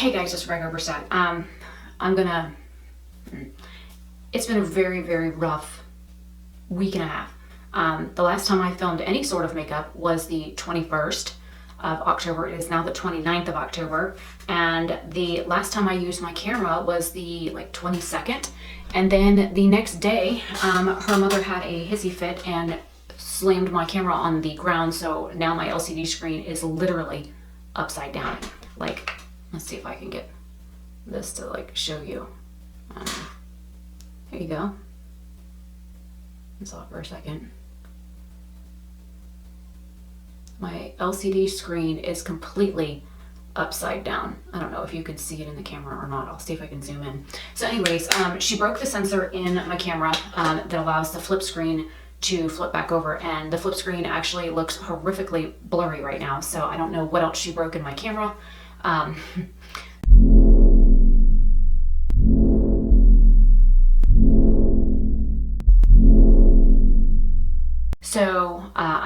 Hey guys, it's Greg Oberstadt. It's been a very, very rough week and a half. The last time I filmed any sort of makeup was the 21st of October. It is now the 29th of October. And the last time I used my camera was the 22nd. And then the next day, her mother had a hissy fit and slammed my camera on the ground. So now my LCD screen is literally upside down. Let's see if I can get this to show you. Here you go. It's off for a second. My LCD screen is completely upside down. I don't know if you can see it in the camera or not. I'll see if I can zoom in. So anyways, she broke the sensor in my camera that allows the flip screen to flip back over, and the flip screen actually looks horrifically blurry right now. So I don't know what else she broke in my camera. I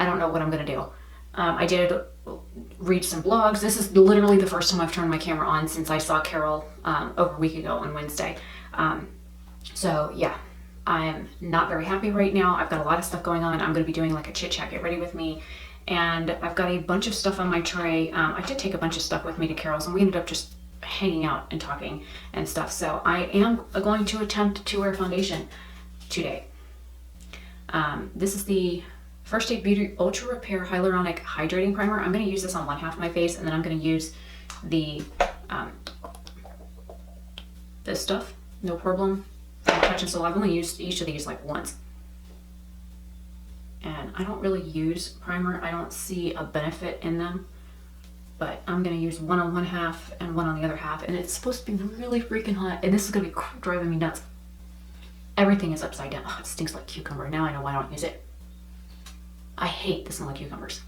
don't know what I'm gonna do. I did read some blogs. This is literally the first time I've turned my camera on since I saw Carol over a week ago on Wednesday. So yeah, I'm not very happy right now. I've got a lot of stuff going on. I'm gonna be doing a chit chat, get ready with me. And I've got a bunch of stuff on my tray. I did take a bunch of stuff with me to Carol's, and we ended up just hanging out and talking and stuff. So I am going to attempt to wear foundation today. This is the First Aid Beauty Ultra Repair Hyaluronic Hydrating Primer. I'm going to use this on one half of my face, and then I'm going to use the this stuff, no problem. Touch and Soul. I've only used each of these once. And I don't really use primer. I don't see a benefit in them. But I'm going to use one on one half and one on the other half. And it's supposed to be really freaking hot. And this is going to be driving me nuts. Everything is upside down. Oh, it stinks like cucumber. Now I know why I don't use it. I hate the smell of cucumbers.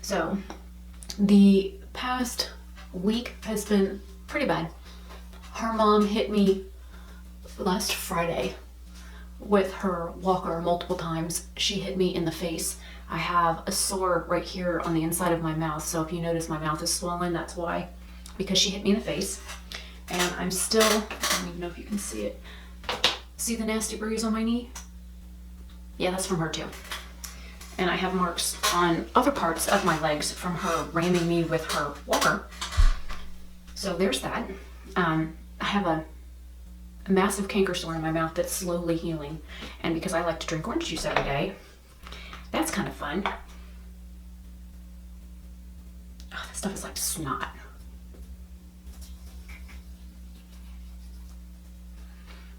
So, the past week has been pretty bad. Her mom hit me last Friday with her walker multiple times. She hit me in the face. I have a sore right here on the inside of my mouth, so if you notice my mouth is swollen, that's why. Because she hit me in the face. And I'm still, I don't even know if you can see it. See the nasty bruise on my knee? Yeah, that's from her too. And I have marks on other parts of my legs from her ramming me with her walker. So there's that. I have a massive canker sore in my mouth that's slowly healing. And because I like to drink orange juice every day, that's kind of fun. Oh, this stuff is like snot.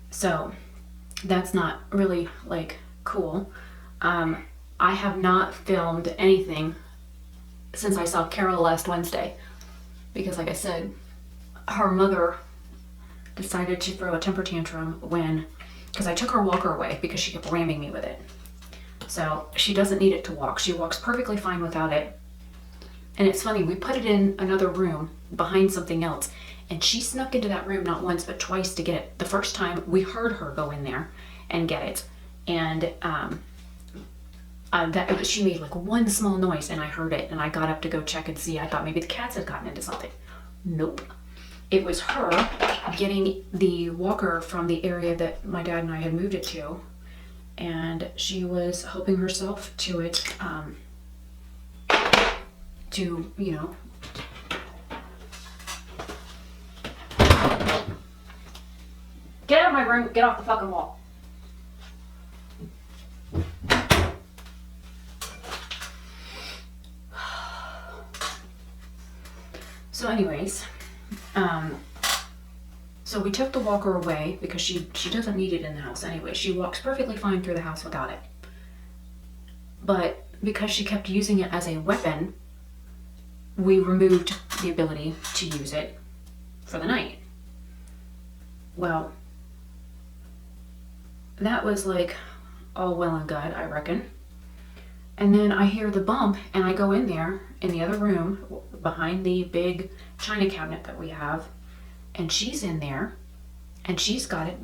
So that's not really cool. I have not filmed anything since I saw Carol last Wednesday because like I said, her mother decided to throw a temper tantrum because I took her walker away because she kept ramming me with it. So she doesn't need it to walk. She walks perfectly fine without it. And it's funny, we put it in another room behind something else, and she snuck into that room not once but twice to get it. The first time we heard her go in there and get it, and she made one small noise and I heard it, and I got up to go check and see. I thought maybe the cats had gotten into something. Nope. It was her getting the walker from the area that my dad and I had moved it to, and she was helping herself to it to, get out of my room, get off the fucking wall. So anyways, so we took the walker away because she doesn't need it in the house anyway. She walks perfectly fine through the house without it. But because she kept using it as a weapon, we removed the ability to use it for the night. Well, that was all well and good, I reckon. And then I hear the bump, and I go in there in the other room behind the big china cabinet that we have, and she's in there, and she's got it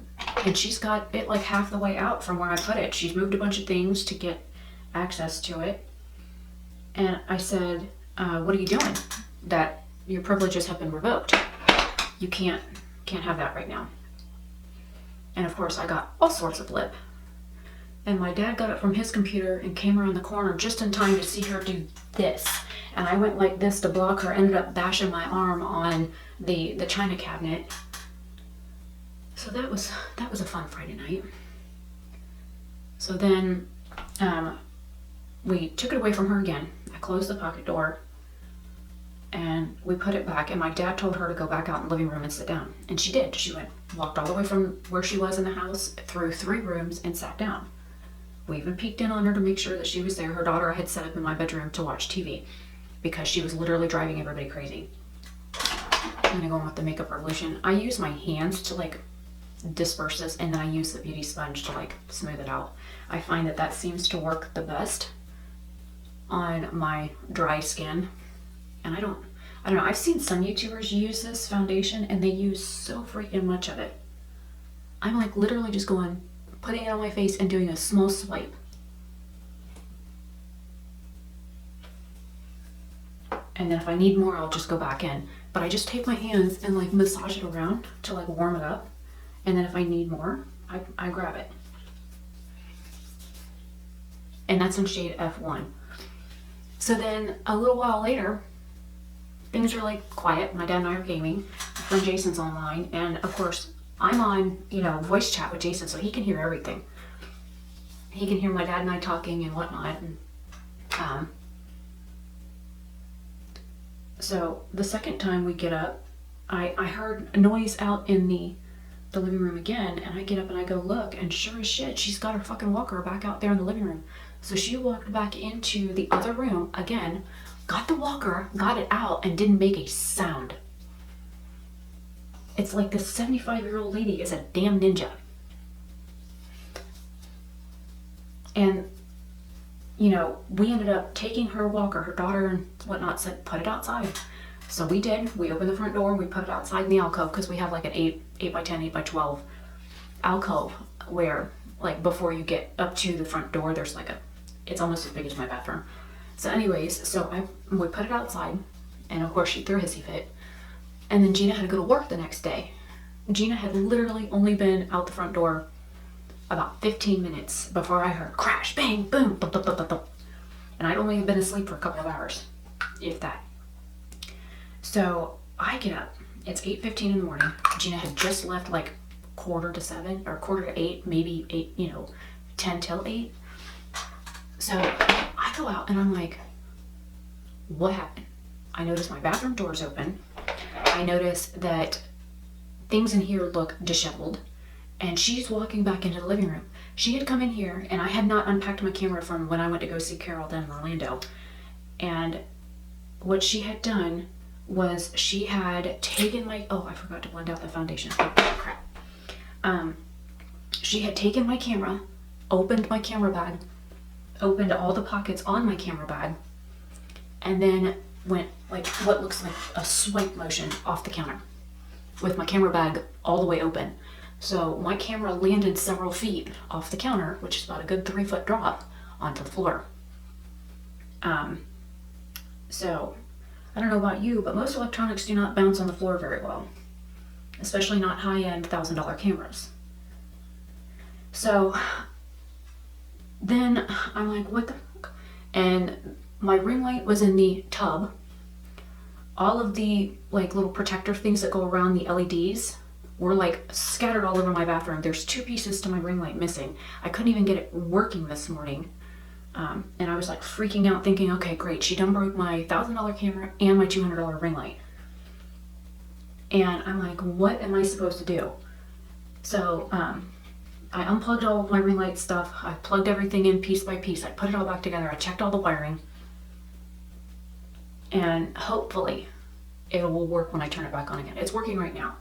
half the way out from where I put it. She's moved a bunch of things to get access to it. And I said, what are you doing? That your privileges have been revoked. You can't have that right now. And of course I got all sorts of lip. And my dad got up from his computer and came around the corner just in time to see her do this. And I went like this to block her, ended up bashing my arm on the china cabinet. So that was a fun Friday night. So then we took it away from her again. I closed the pocket door and we put it back, and my dad told her to go back out in the living room and sit down. And she did. She walked all the way from where she was in the house through 3 rooms and sat down. We even peeked in on her to make sure that she was there. Her daughter I had set up in my bedroom to watch TV because she was literally driving everybody crazy. I'm gonna go on with the makeup revolution. I use my hands to like disperse this, and then I use the beauty sponge to like smooth it out. I find that seems to work the best on my dry skin. And I don't know, I've seen some YouTubers use this foundation and they use so freaking much of it. I'm like literally just going, putting it on my face and doing a small swipe. And then if I need more, I'll just go back in. But I just take my hands and like massage it around to like warm it up. And then if I need more, I grab it. And that's in shade F1. So then a little while later, things are like quiet. My dad and I are gaming. My friend Jason's online. And of course, I'm on, voice chat with Jason, so he can hear everything. He can hear my dad and I talking and whatnot. And, so the second time we get up, I heard a noise out in the living room again, and I get up and I go look, and sure as shit, she's got her fucking walker back out there in the living room. So she walked back into the other room again, got the walker, got it out, and didn't make a sound. It's like this 75-year-old lady is a damn ninja. And, we ended up taking her walker, her daughter and whatnot said, put it outside. So we did. We opened the front door and we put it outside in the alcove because we have like an 8 by 10, 8 by 12 alcove where like before you get up to the front door, there's like it's almost as big as my bathroom. So anyways, we put it outside, and of course she threw a hissy fit. And then Gina had to go to work the next day. Gina had literally only been out the front door about 15 minutes before I heard crash, bang, boom, thump, thump, thump, thump, thump. And I'd only been asleep for a couple of hours, if that. So I get up. It's 8:15 in the morning. Gina had just left like 6:45 or 7:45, maybe 8, 10 till 8. So I go out and I'm like, what happened? I notice my bathroom door's open. I notice that things in here look disheveled, and she's walking back into the living room. She had come in here, and I had not unpacked my camera from when I went to go see Carol then in Orlando. And what she had done was she had taken my, I forgot to blend out the foundation. Oh, crap. She had taken my camera, opened my camera bag, opened all the pockets on my camera bag, and then went like what looks like a swipe motion off the counter with my camera bag all the way open. So my camera landed several feet off the counter, which is about a good 3-foot drop onto the floor. So I don't know about you, but most electronics do not bounce on the floor very well, especially not high-end $1,000 cameras. So then I'm like, what the fuck? And my ring light was in the tub. All of the like little protector things that go around the LEDs were like scattered all over my bathroom. There's 2 pieces to my ring light missing. I couldn't even get it working this morning. And I was like freaking out thinking, okay, great. She done broke my $1,000 camera and my $200 ring light. And I'm like, what am I supposed to do? So, I unplugged all of my ring light stuff. I plugged everything in piece by piece. I put it all back together. I checked all the wiring. And hopefully it will work when I turn it back on again. It's working right now.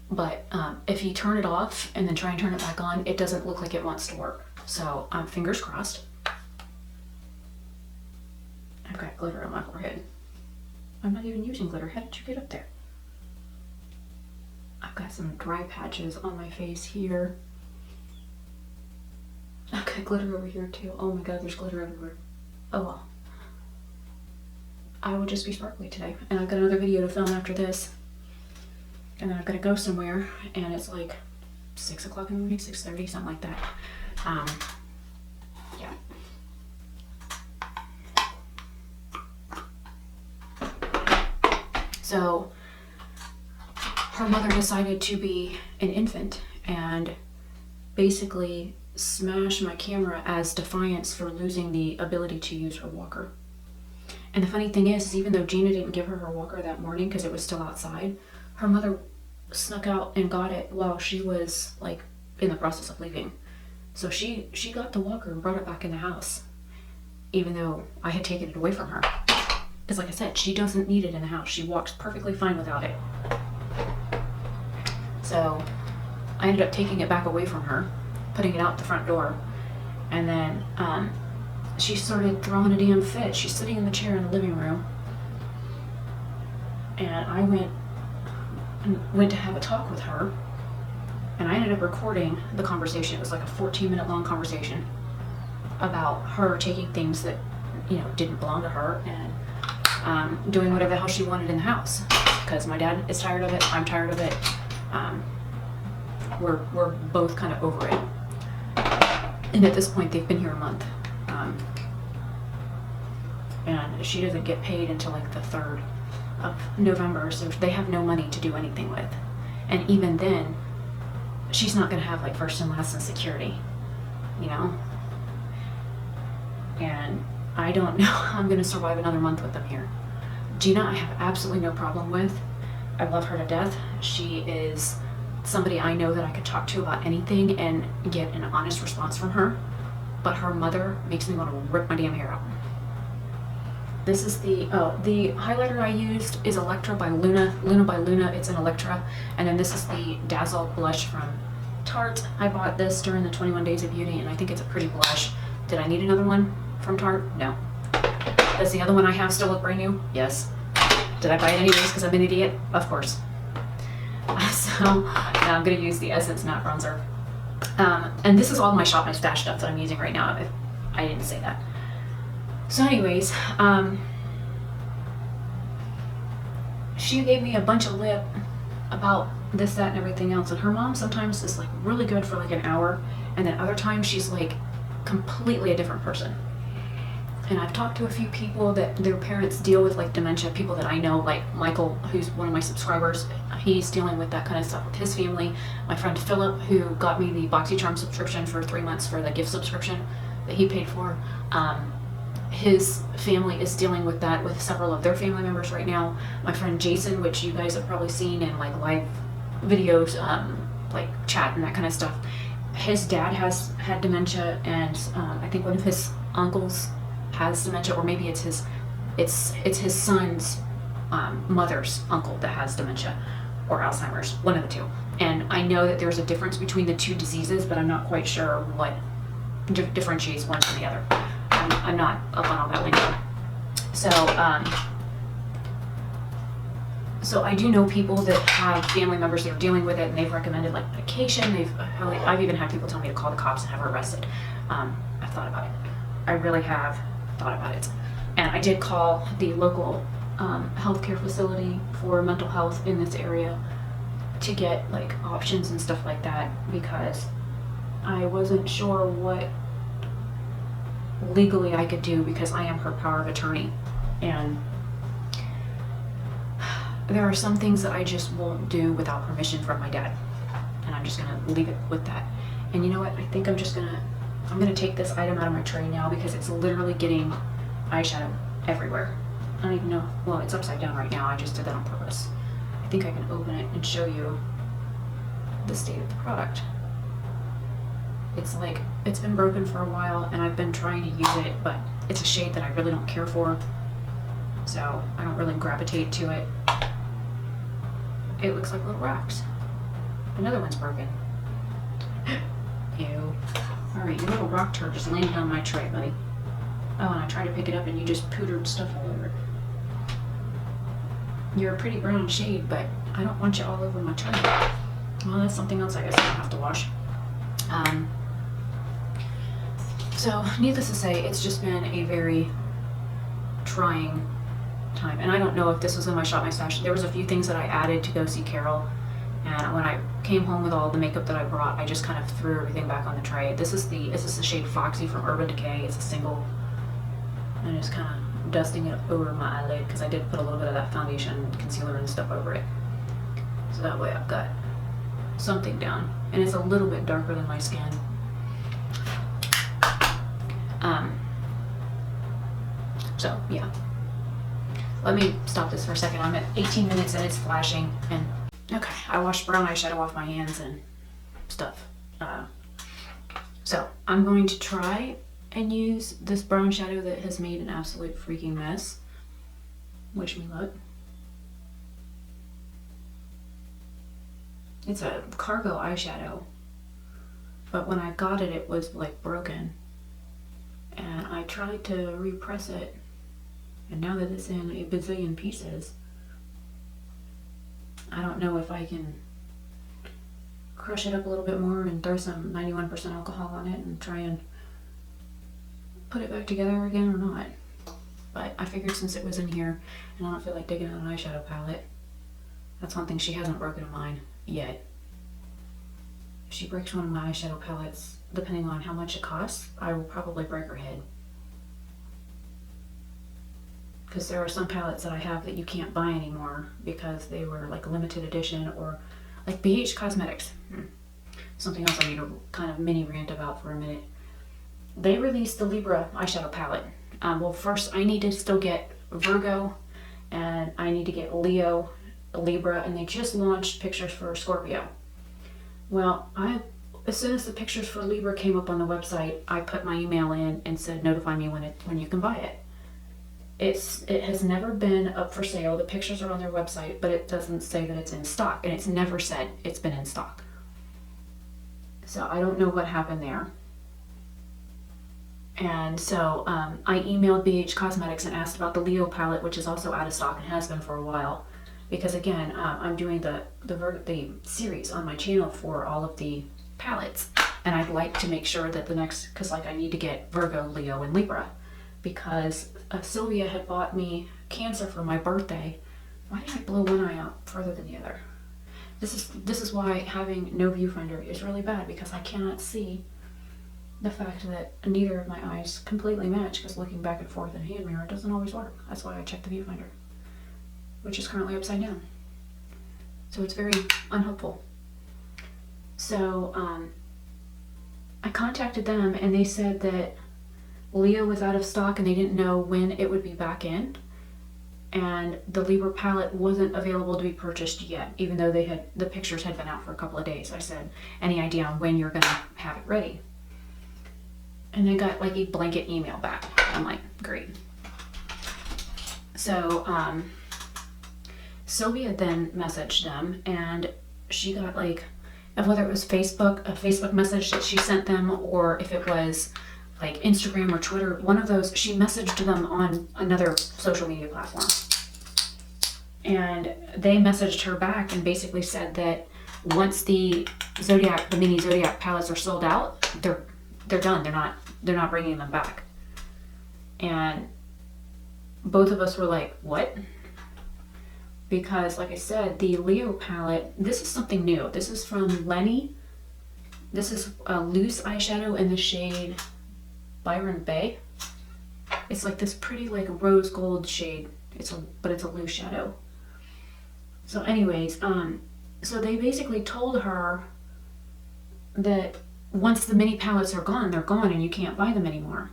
But if you turn it off and then try and turn it back on, it doesn't look like it wants to work. So fingers crossed. I've got glitter on my forehead. I'm not even using glitter. How did you get up there? I've got some dry patches on my face here. Okay, glitter over here too. Oh my god, there's glitter everywhere. Oh well. I will just be sparkly today. And I've got another video to film after this. And then I've got to go somewhere, and it's like 6 o'clock in the morning, 6:30, something like that. Yeah. So her mother decided to be an infant and basically smash my camera as defiance for losing the ability to use her walker. And the funny thing is even though Gina didn't give her her walker that morning because it was still outside, her mother snuck out and got it while she was like in the process of leaving. So she got the walker and brought it back in the house, even though I had taken it away from her. Because like I said, she doesn't need it in the house. She walks perfectly fine without it. So I ended up taking it back away from her, putting it out the front door, and then she started throwing a damn fit. She's sitting in the chair in the living room, and I went to have a talk with her, and I ended up recording the conversation. It was like a 14-minute long conversation about her taking things that, you know, didn't belong to her and doing whatever the hell she wanted in the house. Because my dad is tired of it, I'm tired of it. We're both kind of over it. And at this point, they've been here a month. And she doesn't get paid until like the 3rd of November, so they have no money to do anything with. And even then, she's not gonna have like first and last in security, you know? And I don't know how I'm gonna survive another month with them here. Gina, I have absolutely no problem with. I love her to death. She is somebody I know that I could talk to about anything and get an honest response from her. But her mother makes me want to rip my damn hair out. This is the highlighter I used is Electra by Luna. Luna by Luna, it's an Electra. And then this is the Dazzle blush from Tarte. I bought this during the 21 Days of Beauty, and I think it's a pretty blush. Did I need another one from Tarte? No. Does the other one I have still look brand new? Yes. Did I buy it anyways because I'm an idiot? Of course. So now I'm going to use the Essence Matte Bronzer. And this is all my Shop My Stash stuff that I'm using right now, if I didn't say that. So anyways, she gave me a bunch of lip about this, that, and everything else. And her mom sometimes is like really good for like an hour, and then other times she's like completely a different person. And I've talked to a few people that their parents deal with like dementia, people that I know, like Michael, who's one of my subscribers. He's dealing with that kind of stuff with his family. My friend Philip, who got me the BoxyCharm subscription for 3 months for the gift subscription that he paid for. His family is dealing with that with several of their family members right now. My friend Jason, which you guys have probably seen in like live videos, like chat and that kind of stuff. His dad has had dementia, and I think one of his uncles has dementia, or maybe it's his son's mother's uncle that has dementia or Alzheimer's, one of the two. And I know that there's a difference between the two diseases, but I'm not quite sure what differentiates one from the other. I'm not up on all that lingo. So I do know people that have family members that are dealing with it, and they've recommended like medication. I've even had people tell me to call the cops and have her arrested. I've thought about it. I really have thought about it. And I did call the local healthcare facility for mental health in this area to get like options and stuff like that, because I wasn't sure what legally I could do, because I am her power of attorney, and there are some things that I just won't do without permission from my dad, and I'm just gonna leave it with that. And you know what, I think I'm gonna take this item out of my tray now, because it's literally getting eyeshadow everywhere. I don't even know, well, it's upside down right now. I just did that on purpose. I think I can open it and show you the state of the product. It's like, it's been broken for a while, and I've been trying to use it, but it's a shade that I really don't care for, so I don't really gravitate to it. It looks like little rocks. Another one's broken. Ew. Alright, your little rock turd just landed on my tray, buddy. Oh, and I tried to pick it up and you just pootered stuff all over it. You're a pretty brown shade, but I don't want you all over my tray. Well, that's something else I guess I don't have to wash. So, needless to say, it's just been a very trying time. And I don't know if this was when I shot my stash. There was a few things that I added to go see Carol. And when I came home with all the makeup that I brought, I just kind of threw everything back on the tray. This is the shade Foxy from Urban Decay. It's a single. And just kind of dusting it over my eyelid because I did put a little bit of that foundation, concealer, and stuff over it. So that way I've got something down. And it's a little bit darker than my skin. So yeah. Let me stop this for a second. I'm at 18 minutes and it's flashing. And okay, I washed brown eyeshadow off my hands and stuff. So I'm going to try and use this brown shadow that has made an absolute freaking mess. Wish me luck. It's a cargo eyeshadow, but when I got it, it was like broken. And I tried to repress it, and now that it's in a bazillion pieces, I don't know if I can crush it up a little bit more and throw some 91% alcohol on it and try and put it back together again or not. But I figured since it was in here and I don't feel like digging out an eyeshadow palette, that's one thing she hasn't broken of mine yet. If she breaks one of my eyeshadow palettes, depending on how much it costs, I will probably break her head. Because there are some palettes that I have that you can't buy anymore because they were like limited edition, or like BH Cosmetics. Something else I need to kind of mini rant about for a minute. They released the Libra eyeshadow palette. Well, first I need to still get Virgo, and I need to get Leo, Libra, and they just launched pictures for Scorpio. Well, as soon as the pictures for Libra came up on the website, I put my email in and said notify me when you can buy it. It has never been up for sale. The pictures are on their website, but it doesn't say that it's in stock, and it's never said it's been in stock. So I don't know what happened there. And so I emailed BH Cosmetics and asked about the Leo palette, which is also out of stock and has been for a while. Because again, I'm doing the series on my channel for all of the palettes, and I'd like to make sure that because like I need to get Virgo, Leo, and Libra, because Sylvia had bought me Cancer for my birthday. Why did I blow one eye out further than the other? This is why having no viewfinder is really bad, because I cannot see the fact that neither of my eyes completely match, because looking back and forth in hand mirror doesn't always work. That's why I check the viewfinder, which is currently upside down. So it's very unhelpful. So I contacted them and they said that Leo was out of stock and they didn't know when it would be back in. And the Libra palette wasn't available to be purchased yet, even though the pictures had been out for a couple of days. I said, any idea on when you're gonna have it ready? And they got like a blanket email back. I'm like, great. So Sylvia then messaged them, and she got like, whether it was a Facebook message that she sent them, or if it was like Instagram or Twitter, one of those, she messaged them on another social media platform. And they messaged her back and basically said that once the mini Zodiac palettes are sold out, they're done. They're not bringing them back. And both of us were like, what? Because like I said, the Leo palette, this is something new. This is from Lenny. This is a loose eyeshadow in the shade Byron Bay. It's like this pretty like rose gold shade. But it's a loose shadow. So anyways, so they basically told her that once the mini palettes are gone, they're gone and you can't buy them anymore.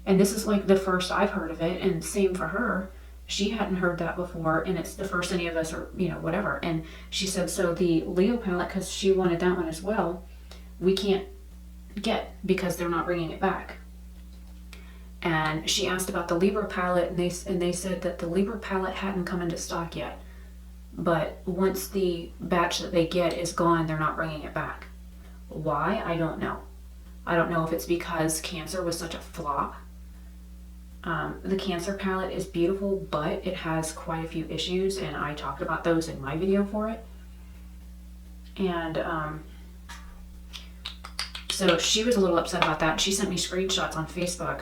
And this is like the first I've heard of it, and same for her. She hadn't heard that before, and it's the first any of us are, whatever. And she said, so the Leo palette, because she wanted that one as well, we can't get because they're not bringing it back. And she asked about the Libra palette, and they said that the Libra palette hadn't come into stock yet. But once the batch that they get is gone, they're not bringing it back. Why? I don't know. I don't know if it's because Cancer was such a flop. The Cancer palette is beautiful, but it has quite a few issues, and I talked about those in my video for it. And So she was a little upset about that. She sent me screenshots on Facebook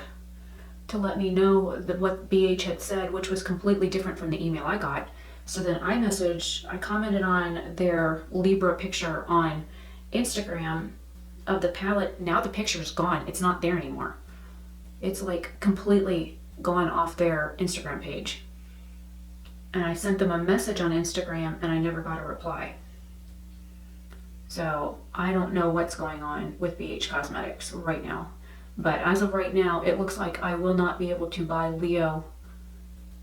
to let me know that what BH had said, which was completely different from the email I got. So then I commented on their Libra picture on Instagram of the palette. Now the picture's gone. It's not there anymore. It's like completely gone off their Instagram page. And I sent them a message on Instagram and I never got a reply. So I don't know what's going on with BH Cosmetics right now. But as of right now, it looks like I will not be able to buy Leo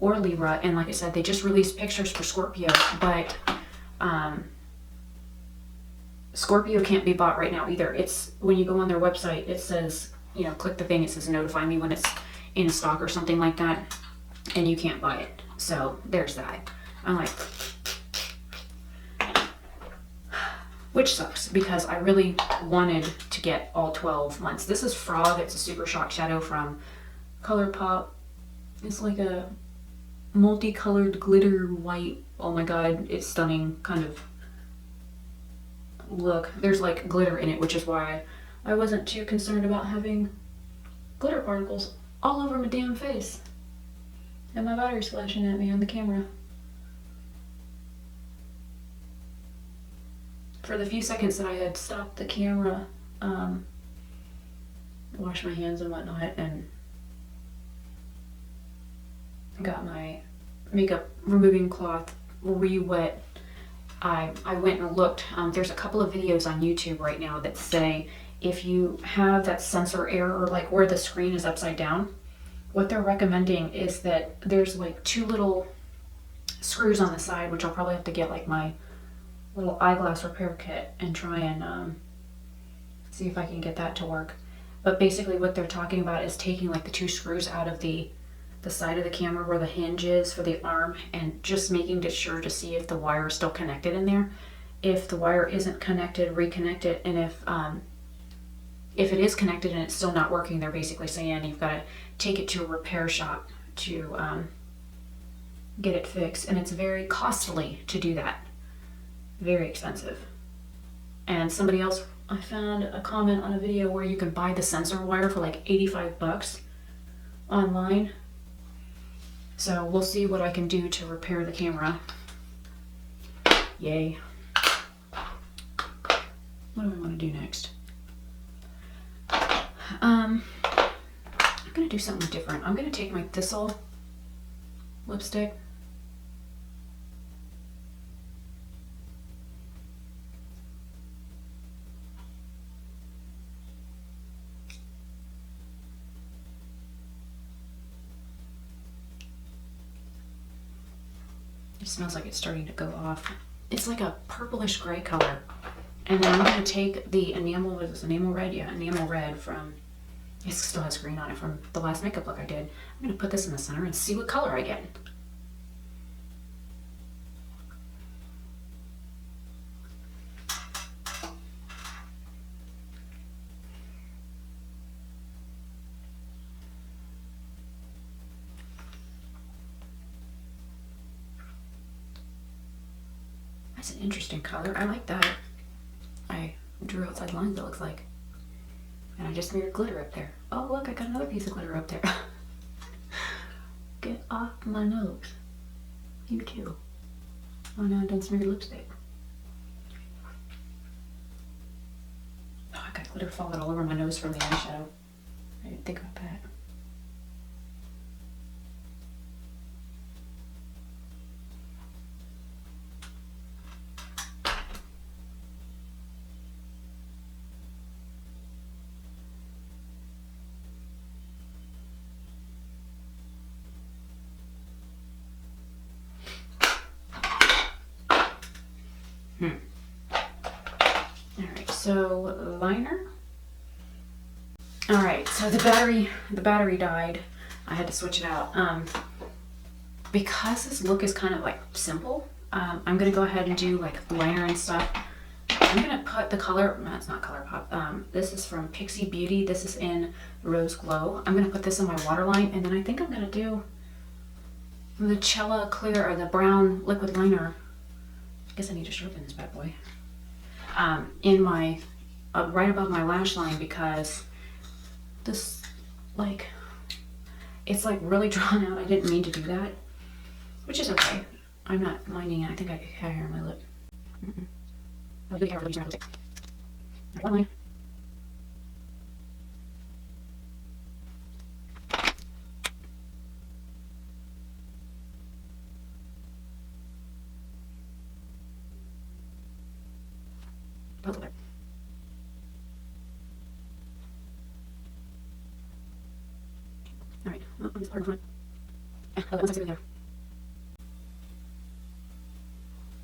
or Libra. And like I said, they just released pictures for Scorpio, but Scorpio can't be bought right now either. It's when you go on their website, it says, you know, click the thing, it says notify me when it's in stock or something like that, and you can't buy it. So there's that. I'm like, which sucks because I really wanted to get all 12 months. This is Frog. It's a Super Shock Shadow from ColourPop. It's like a multicolored glitter white. Oh my god, it's stunning kind of look. There's like glitter in it, which is why I wasn't too concerned about having glitter particles all over my damn face. And my battery's flashing at me on the camera. For the few seconds that I had stopped the camera, wash my hands and whatnot, and got my makeup removing cloth re-wet, I went and looked. There's a couple of videos on YouTube right now that say if you have that sensor error, like where the screen is upside down, what they're recommending is that there's like 2 little screws on the side, which I'll probably have to get like my little eyeglass repair kit and try and see if I can get that to work. But basically what they're talking about is taking like the 2 screws out of the side of the camera where the hinge is for the arm, and just making sure to see if the wire is still connected in there. If the wire isn't connected, reconnect it, and if it is connected and it's still not working, they're basically saying you've got to take it to a repair shop to get it fixed. And it's very costly to do that. Very expensive. And somebody else, I found a comment on a video where you can buy the sensor wire for like 85 bucks online. So we'll see what I can do to repair the camera. Yay. What do I want to do next? I'm gonna do something different. I'm gonna take my Thistle lipstick. It smells like it's starting to go off. It's like a purplish gray color. And then I'm going to take the enamel, what is this, enamel red? Yeah, enamel red from, it still has green on it from the last makeup look I did. I'm going to put this in the center and see what color I get. That's an interesting color. I like that. I drew outside lines, it looks like. And I just smeared glitter up there. Oh, look, I got another piece of glitter up there. Get off my nose. You too. Oh, now I done smeared lipstick. Oh, I got glitter falling all over my nose from the eyeshadow. I didn't think about that. Alright, so liner. Alright, so the battery died. I had to switch it out. Because this look is kind of like simple, I'm gonna go ahead and do like liner and stuff. I'm gonna put the color, no, it's not ColourPop. This is from Pixie Beauty. This is in Rose Glow. I'm gonna put this in my waterline, and then I think I'm gonna do the Cella Clear or the brown liquid liner. I guess I need to sharpen this bad boy. In my right above my lash line because this, like, it's like really drawn out. I didn't mean to do that, which is okay. I'm not minding it. I think I have hair on my lip. I'll do the hair for the one line. Both of it. All right. Oh, this part of one side there.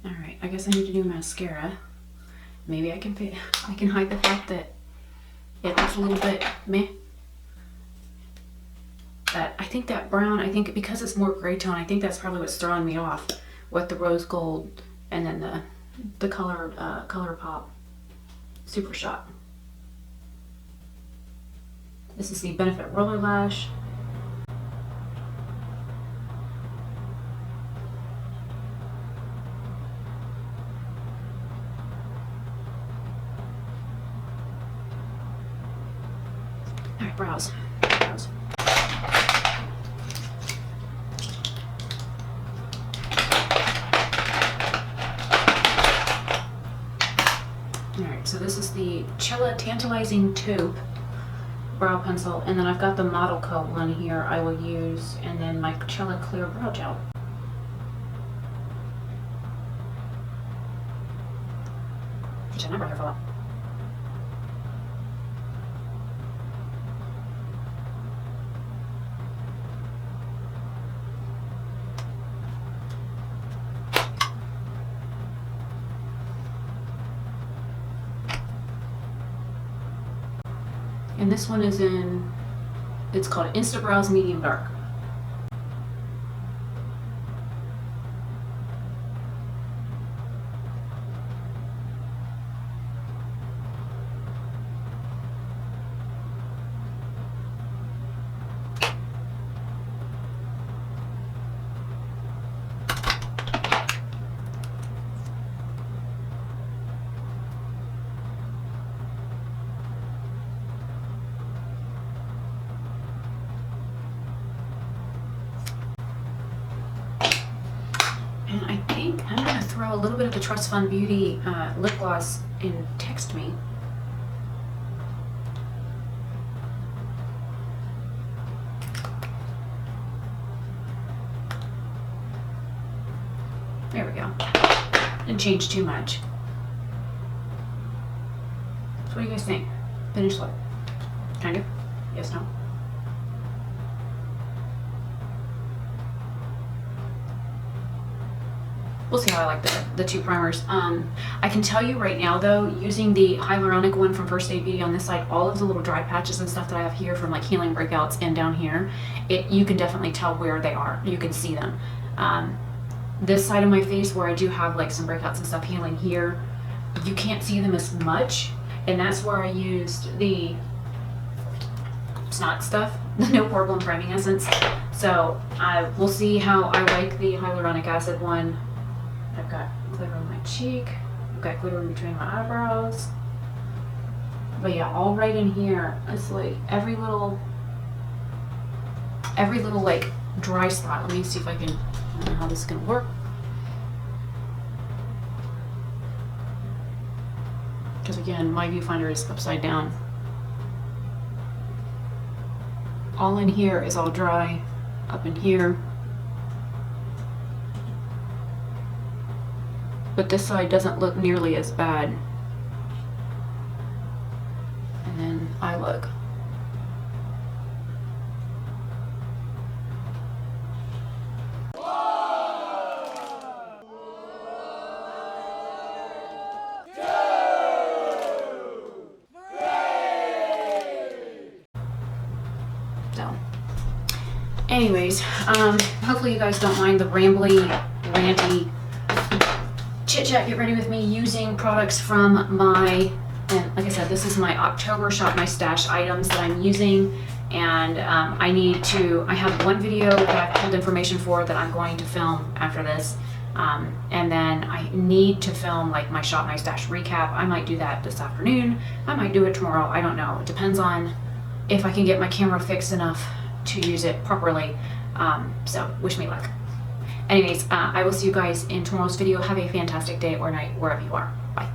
All right. I guess I need to do mascara. Maybe I can hide the fact that it looks a little bit meh. That I think that brown. I think because it's more gray tone. I think that's probably what's throwing me off with the rose gold and then the color pop super shot. This is the Benefit Roller Lash. All right, brows. Alright, so this is the Chilla Tantalizing Taupe brow pencil, and then I've got the Model Coat one here I will use, and then my Chilla Clear Brow Gel. Which I never here for a while. And this one is it's called Insta Brows Medium Dark. And I think I'm going to throw a little bit of the Trust Fund Beauty lip gloss in Text Me. There we go. Didn't change too much. So what do you guys think? Finished look? Kind of? Yes, no? We'll see how I like the two primers. I can tell you right now though, using the hyaluronic one from First Aid Beauty on this side, all of the little dry patches and stuff that I have here from like healing breakouts and down here, you can definitely tell where they are. You can see them. This side of my face where I do have like some breakouts and stuff healing here, you can't see them as much. And that's where I used the Snot stuff, the No Pore Bloom Priming Essence. So we'll see how I like the hyaluronic acid one. I've got glitter on my cheek. I've got glitter in between my eyebrows. But yeah, all right in here, it's like every little like dry spot. Let me see if I don't know how this is gonna work. Because again, my viewfinder is upside down. All in here is all dry. Up in here. But this side doesn't look nearly as bad. And then eye look. So, anyways, hopefully you guys don't mind the rambly, ranty chit chat. Get ready with me using products from my, and like I said, this is my October Shop My Stash items that I'm using, and I have one video that I've pulled information for that I'm going to film after this. And then I need to film like my Shop My Stash recap. I might do that this afternoon. I might do it tomorrow. I don't know. It depends on if I can get my camera fixed enough to use it properly. So wish me luck. Anyways, I will see you guys in tomorrow's video. Have a fantastic day or night wherever you are. Bye.